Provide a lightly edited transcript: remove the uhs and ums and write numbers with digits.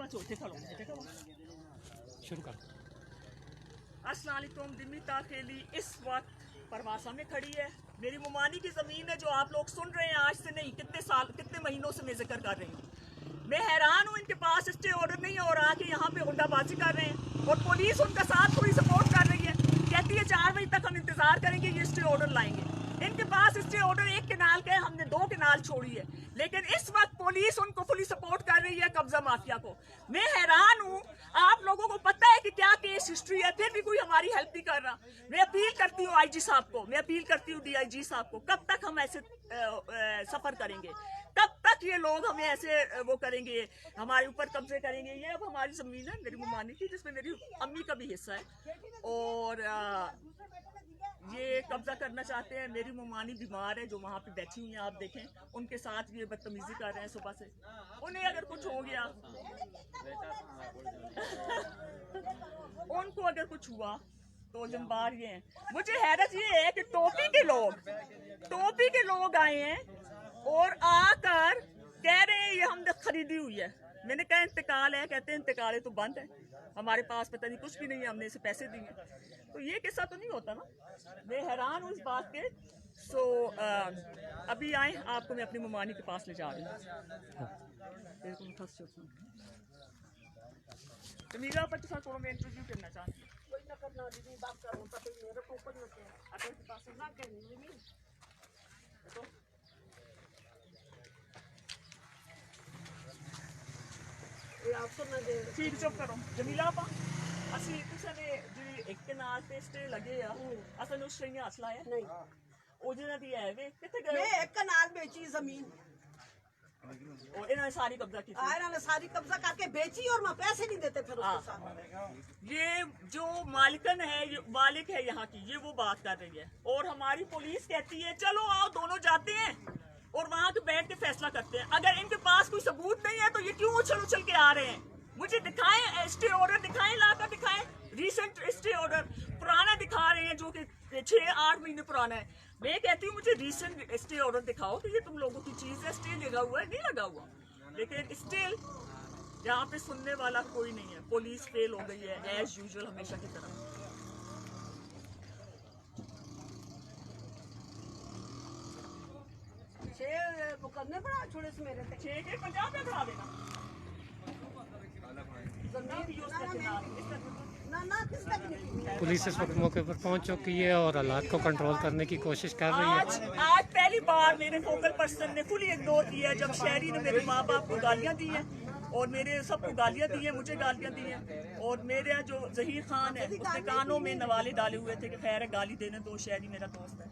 पाँच होते खड़ो शुरू कर। अस्सलाम वालेकुम। दिमिता खेली इस वक्त परवासा में खड़ी है। मेरी मुमानी की ज़मीन है जो आप लोग सुन रहे हैं, आज से नहीं कितने महीनों से मैं जिक्र कर रही हूँ। मैं हैरान हूँ, इनके पास स्टे ऑर्डर नहीं है और आके यहाँ पे गुंडाबाजी कर रहे हैं और पुलिस उनका साथ पूरी सपोर्ट कर रही है। कहती है 4 बजे तक हम इंतजार करेंगे, ये स्टे ऑर्डर लाएंगे। इनके पास स्टे ऑर्डर 1 कनाल का है, हमने 2 कनाल छोड़ी है, लेकिन इस वक्त पुलिस उनको फुली सपोर्ट कर रही है कब्जा माफिया को। मैं हैरान हूँ, आप लोगों को पता है कि क्या केस हिस्ट्री है, फिर भी कोई हमारी हेल्प नहीं कर रहा। मैं अपील करती हूँ आईजी साहब को, मैं अपील करती हूँ डीआईजी साहब को, कब तक हम ऐसे सफर करेंगे, कब तक ये लोग हमें ऐसे वो करेंगे, हमारे ऊपर कब्जे करेंगे। ये अब हमारी जमीन है मेरी मुमानी की, जिसमें मेरी अम्मी का भी हिस्सा है और ये कब्जा करना चाहते हैं। मेरी मुमानी बीमार है जो वहाँ पे बैठी हुई है, आप देखें, उनके साथ ये बदतमीजी कर रहे हैं सुबह से। उन्हें अगर कुछ हो गया उनको अगर कुछ हुआ तो जिम्मेदार ये हैं। मुझे हैरत ये है कि टोपी के लोग आए हैं और आकर कह रहे हैं ये हमने खरीदी हुई है। मैंने कहा इंतकाल है, कहते हैं इंतकाल है तो बंद है, हमारे पास पता नहीं कुछ भी नहीं है, हमने इसे पैसे दिए। तो ये किस्सा तो नहीं होता ना। मैं हैरान हूँ इस बात के। अभी आए, आपको मैं अपनी मुमानी के पास ले जा रही हूँ। जमीला पर साथ थोड़ा मैं इंटरव्यू करना चाहती हूँ। ठीक चुप करो जमीला पा ਅਸੀਂ ਕਿਸੇ ਨੇ ਜਿਹੜੀ ਇੱਕ ਕਨਾਲ ਤੇ ਸਟੇ ਲੱਗੇ ਆ ਅਸਾਂ ਨੂੰ ਸਟੇਆਂ ਹੱਥ ਲਾਇਆ ਨਹੀਂ ਉਹ ਜਿਹਨਾਂ ਦੀ ਹੈ ਵੇ ਕਿੱਥੇ ਗਏ मैं एक कनाल बेची जमीन और इन्होंने सारी कब्जा की थी। इन्होंने सारी कब्जा करके बेची और मैं पैसे नहीं देते फिर उसके साथ। ये जो मालिकन है, ये मालिक है यहाँ की, ये वो बात कर रही है और हमारी पुलिस कहती है चलो आओ दोनों जाते हैं और वहाँ पे बैठ के फैसला करते हैं। अगर इनके पास कोई सबूत नहीं है तो ये क्यों उछल के आ रहे हैं? मुझे दिखाएं, स्टे ऑर्डर दिखाएं, लाकर दिखाएं रीसेंट स्टे ऑर्डर। पुराना दिखा रहे हैं जो कि 6-8 महीने पुराना है। मैं कहती हूँ मुझे रीसेंट स्टे ऑर्डर दिखाओ कि ये तुम लोगों की चीज है, स्टे लगा हुआ है नहीं लगा हुआ, लेकिन स्टिल यहाँ पे सुनने वाला कोई नहीं है। पुलिस फेल हो गई है एज यूजुअल, हमेशा की तरह। मुकदमे बड़ा छोड़े से मेरे 6 के 50 पे खड़ा देना। पुलिस इस वक्त मौके पर पहुंच चुकी है और हालात को कंट्रोल करने की कोशिश कर रही है। आज पहली बार मेरे फोकल पर्सन ने फुली इग्नोर किया जब शहरी ने मेरे माँ बाप को गालियाँ दी हैं और मेरे सबको गालियाँ दी हैं, मुझे गालियाँ दी हैं। और मेरा जो जहीर खान है उसने कानों में नवाले डाले हुए थे कि खैर है गाली देने दो, शहरी मेरा दोस्त है।